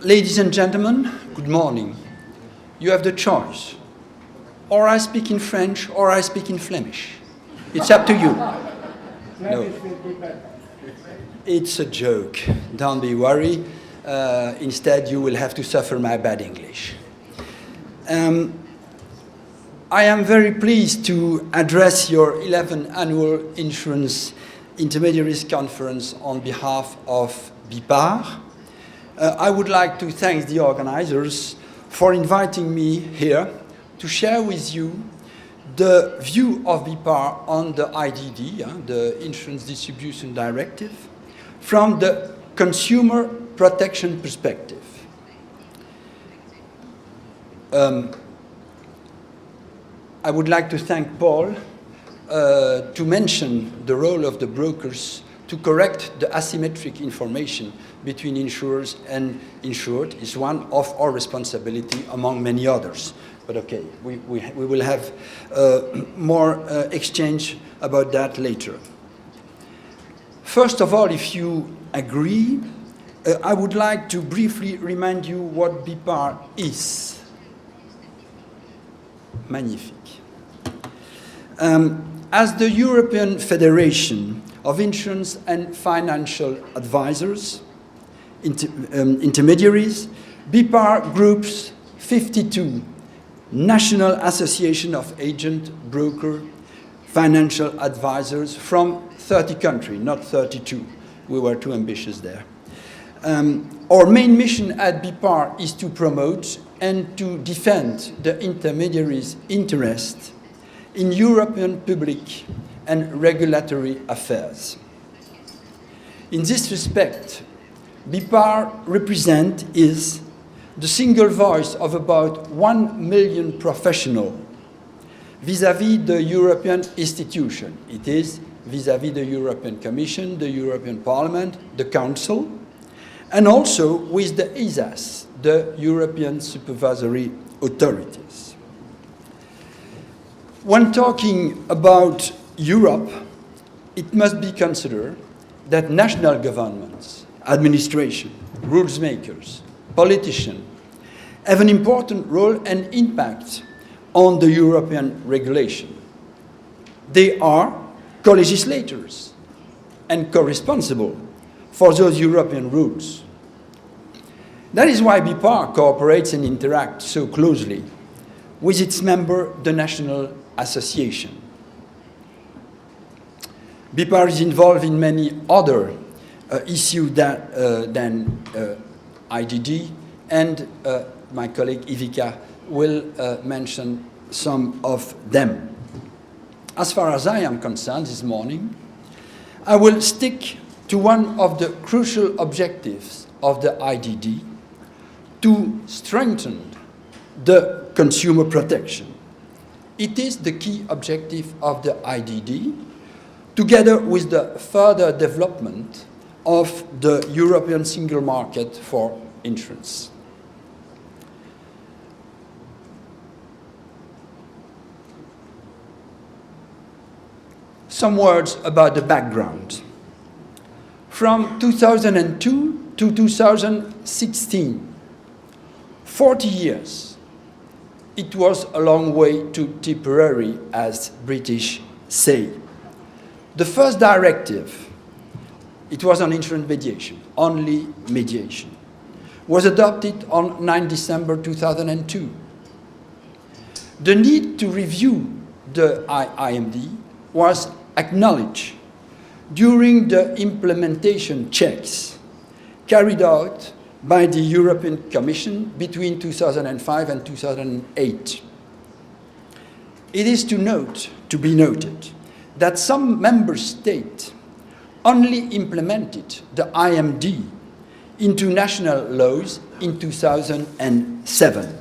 Ladies and gentlemen, good morning. You have the choice. Or I speak in French, or I speak in Flemish. It's up to you. No. It's a joke. Don't be worried. Instead, you will have to suffer my bad English. I am very pleased to address your 11th Annual Insurance Intermediaries Conference on behalf of BIPAR. I would like to thank the organizers for inviting me here to share with you the view of BIPAR on the IDD, the Insurance Distribution Directive, from the consumer protection perspective. I would like to thank Paul to mention the role of the brokers to correct the asymmetric information between insurers and insured is one of our responsibility among many others. But okay, we will have more exchange about that later. First of all, if you agree, I would like to briefly remind you what BIPAR is. Magnifique. As the European Federation of Insurance and Financial Advisors, intermediaries, BIPAR groups 52 national association of agent, broker, financial advisors from 30 countries, not 32. We were too ambitious there. Our main mission at BIPAR is to promote and to defend the intermediaries' interest in European public and regulatory affairs. In this respect, BIPAR is the single voice of about 1 million professionals vis-à-vis the European institution. It is vis-à-vis the European Commission, the European Parliament, the Council, and also with the ESAs, the European Supervisory Authorities. When talking about Europe, it must be considered that national governments, administration, rules makers, politicians have an important role and impact on the European regulation. They are co-legislators and co-responsible for those European rules. That is why BIPAR cooperates and interacts so closely with its member, the National Association. BIPAR is involved in many other issues than IDD, and my colleague Ivica will mention some of them. As far as I am concerned this morning, I will stick to one of the crucial objectives of the IDD to strengthen the consumer protection. It is the key objective of the IDD, together with the further development of the European single market for insurance. Some words about the background. From 2002 to 2016, 40 years, it was a long way to Tipperary, as British say. The first directive, it was on insurance mediation, only mediation, was adopted on 9 December 2002. The need to review the IMD was acknowledged during the implementation checks carried out by the European Commission between 2005 and 2008. It is to be noted that some member states only implemented the IMD into national laws in 2007.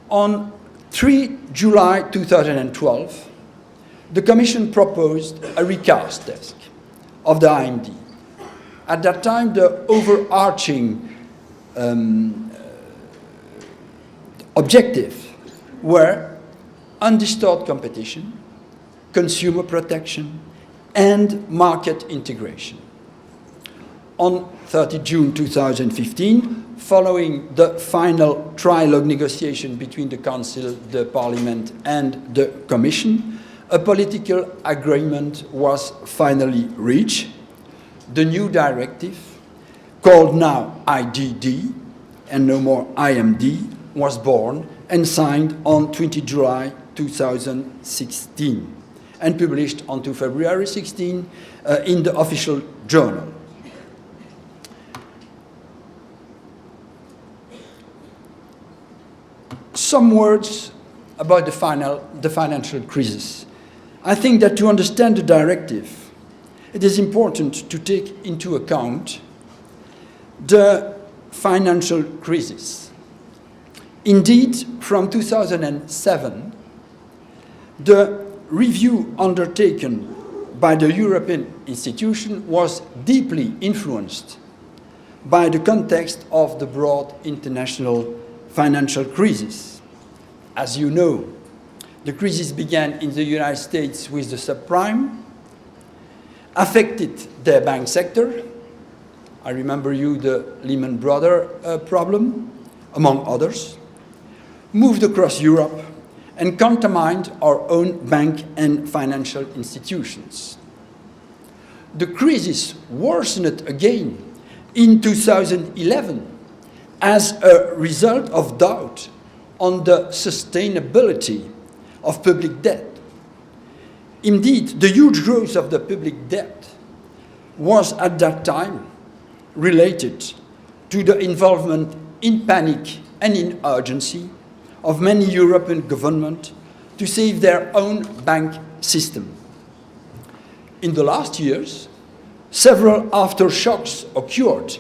On 3 July 2012, the Commission proposed a recast text of the IMD. At that time, the overarching objectives were undistorted competition, consumer protection, and market integration. on 30 June 2015, following the final trilogue negotiation between the Council, the Parliament and the Commission, a political agreement was finally reached. The new directive, called now IDD and no more IMD, was born and signed on 20 July 2016 and published on 2 February 16 in the official journal. Some words about the financial crisis. I think that to understand the directive, it is important to take into account the financial crisis. Indeed, from 2007, the review undertaken by the European institution was deeply influenced by the context of the broad international financial crisis. As you know, the crisis began in the United States with the subprime, affected the bank sector. I remember you the Lehman Brothers problem, among others, moved across Europe and contaminated our own bank and financial institutions. The crisis worsened again in 2011 as a result of doubt on the sustainability of public debt. Indeed, the huge growth of the public debt was at that time related to the involvement in panic and in urgency of many European governments to save their own bank system. In the last years, several aftershocks occurred,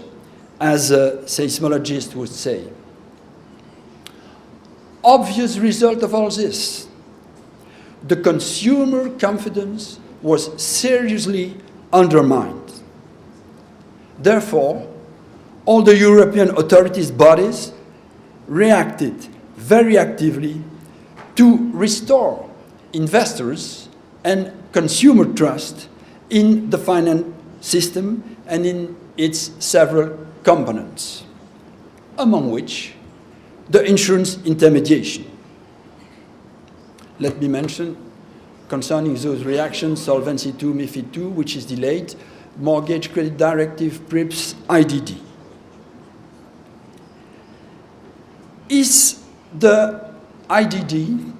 as a seismologist would say. Obvious result of all this, the consumer confidence was seriously undermined. Therefore, all the European authorities' bodies reacted very actively to restore investors and consumer trust in the finance system and in its several components, among which the insurance intermediation. Let me mention, concerning those reactions, Solvency II, MiFID II, which is delayed, Mortgage Credit Directive, PRIPS, IDD. Is the IDD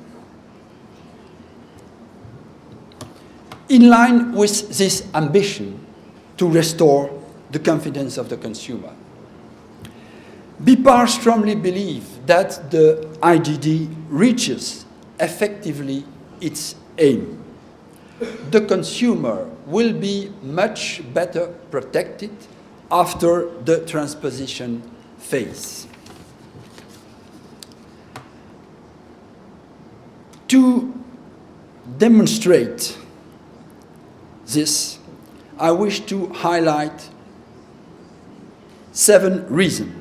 in line with this ambition to restore the confidence of the consumer? BPAR strongly believes that the IDD reaches effectively its aim. The consumer will be much better protected after the transposition phase. To demonstrate this, I wish to highlight 7 reasons.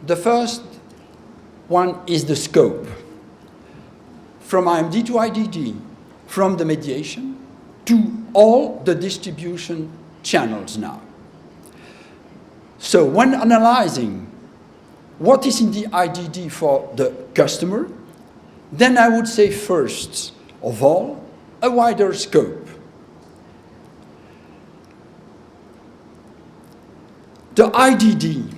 The first one is the scope. From IMD to IDD, from the mediation to all the distribution channels now. So when analyzing what is in the IDD for the customer, then I would say first of all, a wider scope. The IDD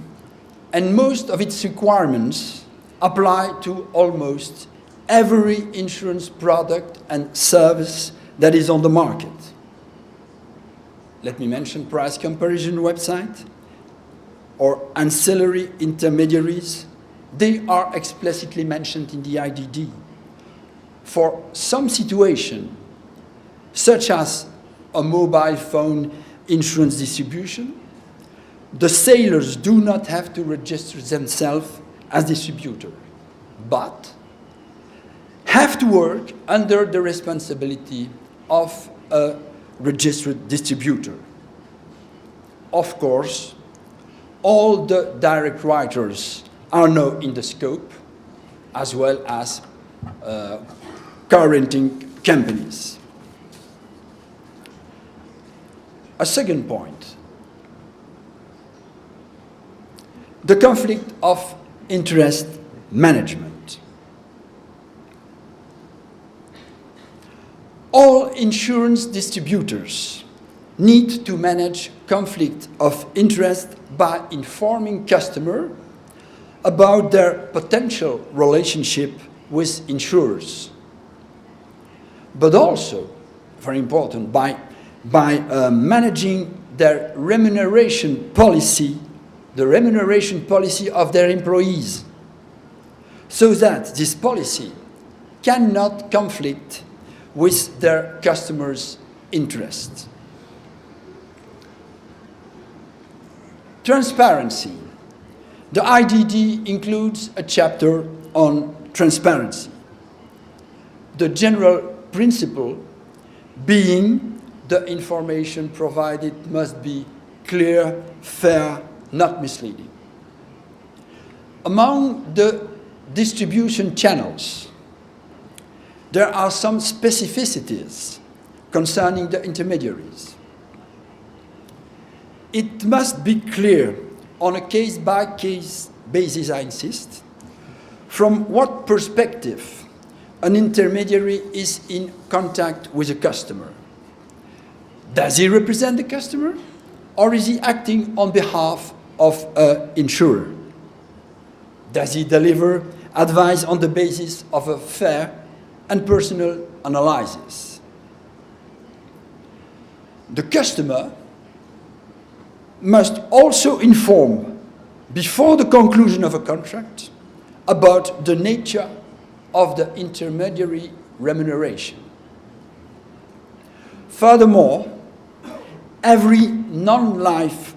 and most of its requirements apply to almost every insurance product and service that is on the market. Let me mention price comparison website or ancillary intermediaries. They are explicitly mentioned in the IDD. For some situation, such as a mobile phone insurance distribution, the sailors do not have to register themselves as distributor, but have to work under the responsibility of a registered distributor. Of course, all the direct writers are now in the scope, as well as guaranteeing companies. A second point, the conflict of interest management. All insurance distributors need to manage conflict of interest by informing customer about their potential relationship with insurers, but also, very important, by managing their remuneration policy, the remuneration policy of their employees, so that this policy cannot conflict with their customers' interests. Transparency. The IDD includes a chapter on transparency. The general principle being the information provided must be clear, fair, not misleading. Among the distribution channels, there are some specificities concerning the intermediaries. It must be clear on a case-by-case basis, I insist, from what perspective an intermediary is in contact with a customer. Does he represent the customer, or is he acting on behalf of an insurer? Does he deliver advice on the basis of a fair and personal analysis? The customer must also inform, before the conclusion of a contract, about the nature of the intermediary remuneration. Furthermore, every non-life,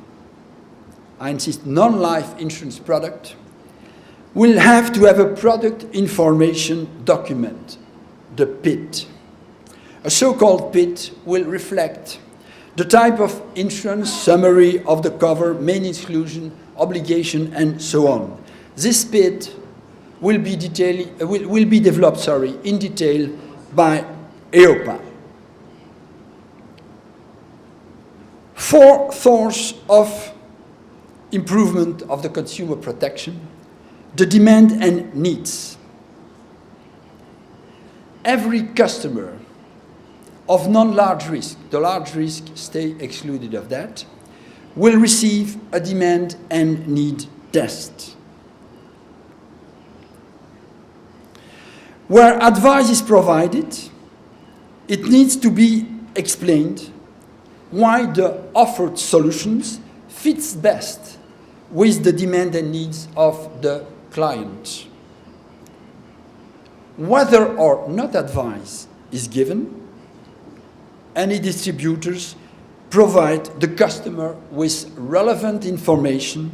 I insist, non-life insurance product will have to have a product information document, the PID. A so-called PID will reflect the type of insurance, summary of the cover, main exclusion, obligation, and so on. This PID will be developed in detail by EIOPA. 4 sources of improvement of the consumer protection: the demand and needs. Every customer of non-large risk, the large risk stay excluded of that, will receive a demand and need test. Where advice is provided, it needs to be explained why the offered solutions fits best with the demand and needs of the client. Whether or not advice is given, any distributors provide the customer with relevant information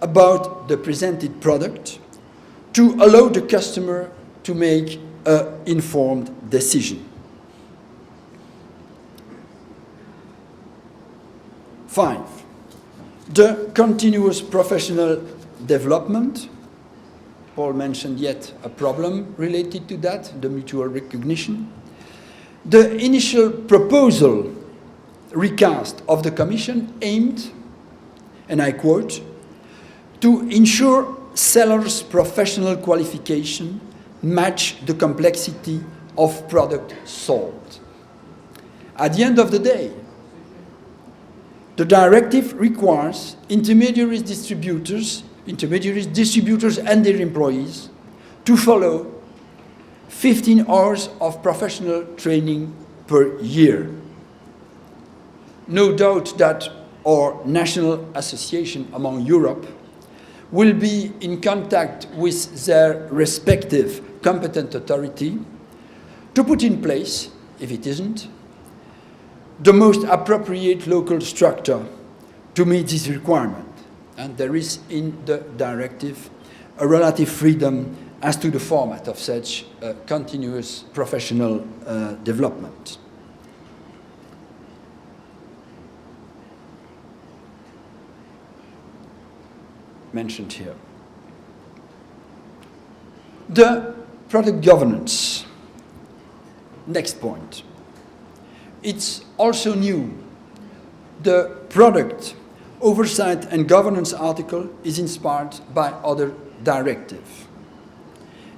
about the presented product to allow the customer to make an informed decision. 5. The continuous professional development. Paul mentioned yet a problem related to that, the mutual recognition. The initial proposal recast of the Commission aimed, and I quote, to ensure sellers' professional qualification match the complexity of product sold. At the end of the day, the directive requires intermediaries, distributors, and their employees to follow 15 hours of professional training per year. No doubt that our national association among Europe will be in contact with their respective competent authority to put in place, if it isn't, the most appropriate local structure to meet this requirement. And there is in the directive a relative freedom as to the format of such continuous professional development. Mentioned here. The product governance. Next point. It's also new. The product oversight and governance article is inspired by other directives.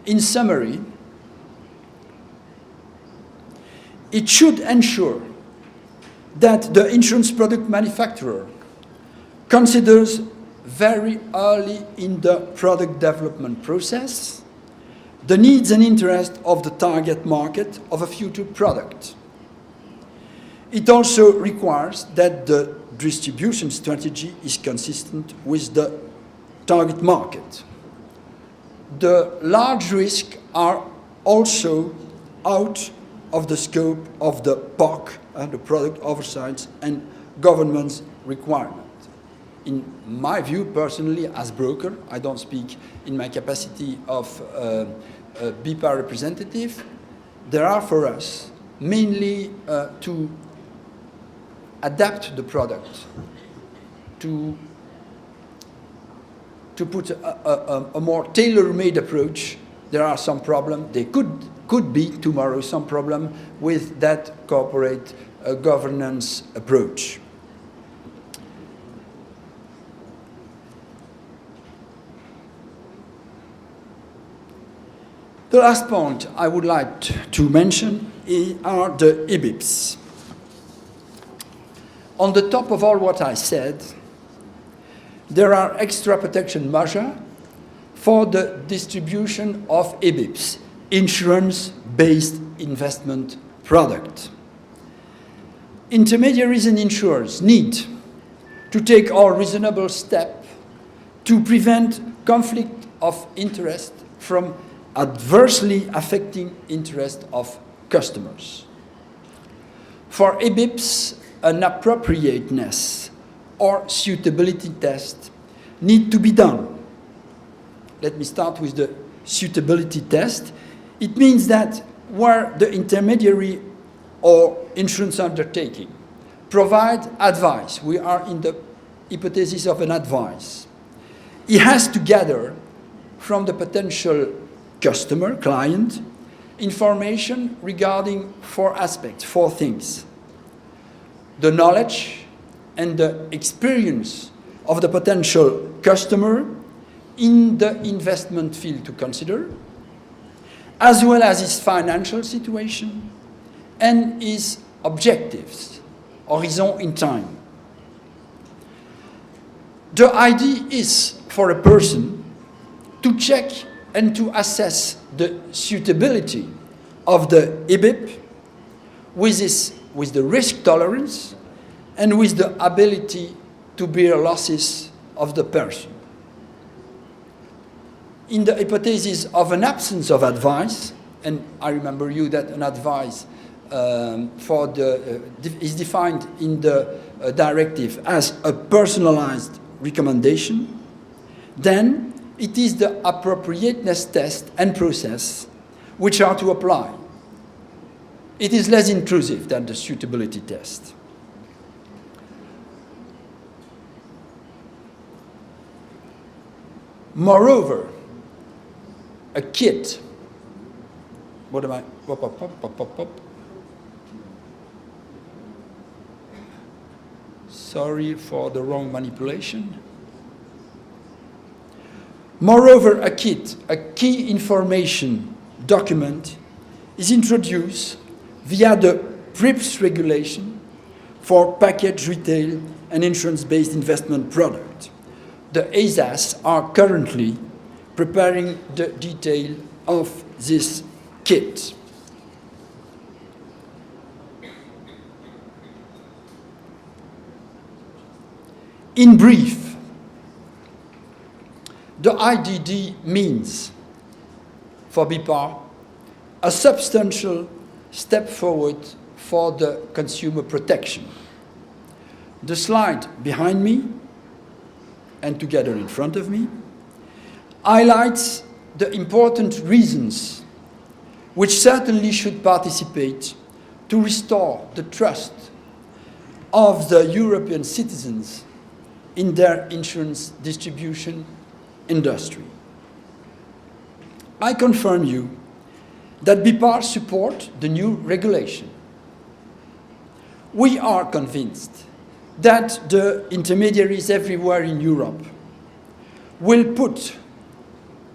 In summary, it should ensure that the insurance product manufacturer considers very early in the product development process the needs and interests of the target market of a future product. It also requires that the distribution strategy is consistent with the target market. The large risks are also out of the scope of the POC, the product oversight and governance requirement. In my view, personally, as broker, I don't speak in my capacity of BIPA representative, there are for us mainly to adapt the product, to put a more tailor-made approach. There are some problems. There could be tomorrow some problem with that corporate governance approach. The last point I would like to mention are the EBIPs. On the top of all what I said, there are extra protection measures for the distribution of EBIPs, insurance-based investment product. Intermediaries and insurers need to take all reasonable steps to prevent conflict of interest from adversely affecting interest of customers. For EBIPs, an appropriateness or suitability test need to be done. Let me start with the suitability test. It means that where the intermediary or insurance undertaking provide advice, we are in the hypothesis of an advice, it has to gather from the potential customer, client, information regarding four aspects, four things. The knowledge and the experience of the potential customer in the investment field to consider, as well as his financial situation and his objectives, horizon in time. The idea is for a person to check and to assess the suitability of the EBIP with the risk tolerance and with the ability to bear losses of the person. In the hypothesis of an absence of advice, and I remember you that an advice is defined in the directive as a personalized recommendation, then it is the appropriateness test and process which are to apply. It is less intrusive than the suitability test. Moreover, a kit, what am I, Sorry for the wrong manipulation. Moreover, a kit, a key information document, is introduced via the PRIPS regulation for package retail and insurance-based investment product. The ASAS are currently preparing the detail of this kit. In brief, the IDD means, for BIPA, a substantial step forward for the consumer protection. The slide behind me, and together in front of me, highlights the important reasons which certainly should participate to restore the trust of the European citizens in their insurance distribution industry. I confirm you that BIPA support the new regulation. We are convinced that the intermediaries everywhere in Europe will put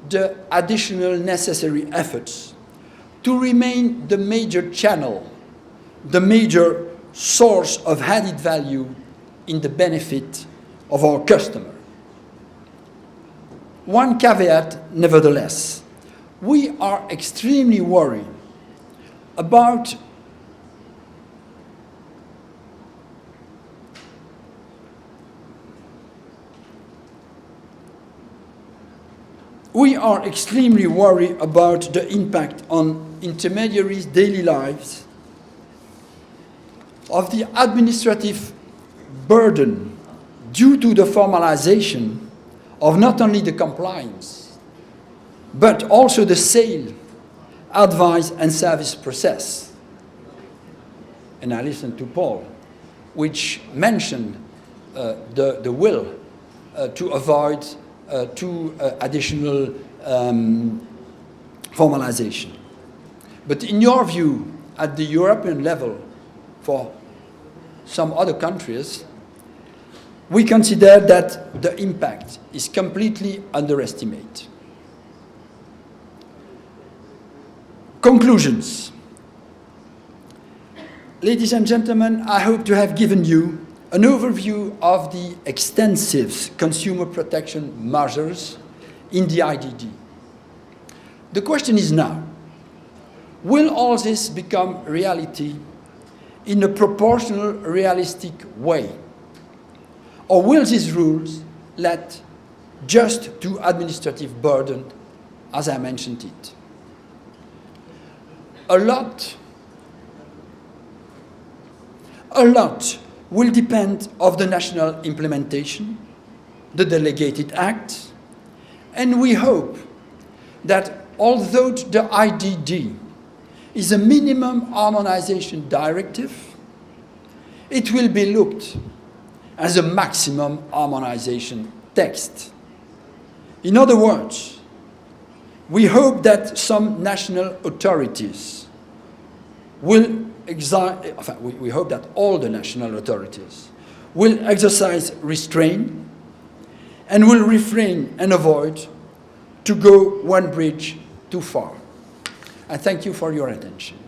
the additional necessary efforts to remain the major channel, the major source of added value in the benefit of our customer. One caveat, nevertheless. We are extremely worried about the impact on intermediaries' daily lives of the administrative burden due to the formalization of not only the compliance, but also the sale, advice, and service process. And I listened to Paul, which mentioned the will to avoid two additional formalization. But in your view, at the European level, for some other countries, we consider that the impact is completely underestimated. Conclusions. Ladies and gentlemen, I hope to have given you an overview of the extensive consumer protection measures in the IDD. The question is now, will all this become reality in a proportional, realistic way? Or will these rules let just to administrative burden, as I mentioned it? A lot will depend on the national implementation, the delegated acts, and we hope that although the IDD is a minimum harmonization directive, it will be looked as a maximum harmonization text. In other words, we hope that some national authorities will we hope that all the national authorities will exercise restraint and will refrain and avoid to go one bridge too far. I thank you for your attention.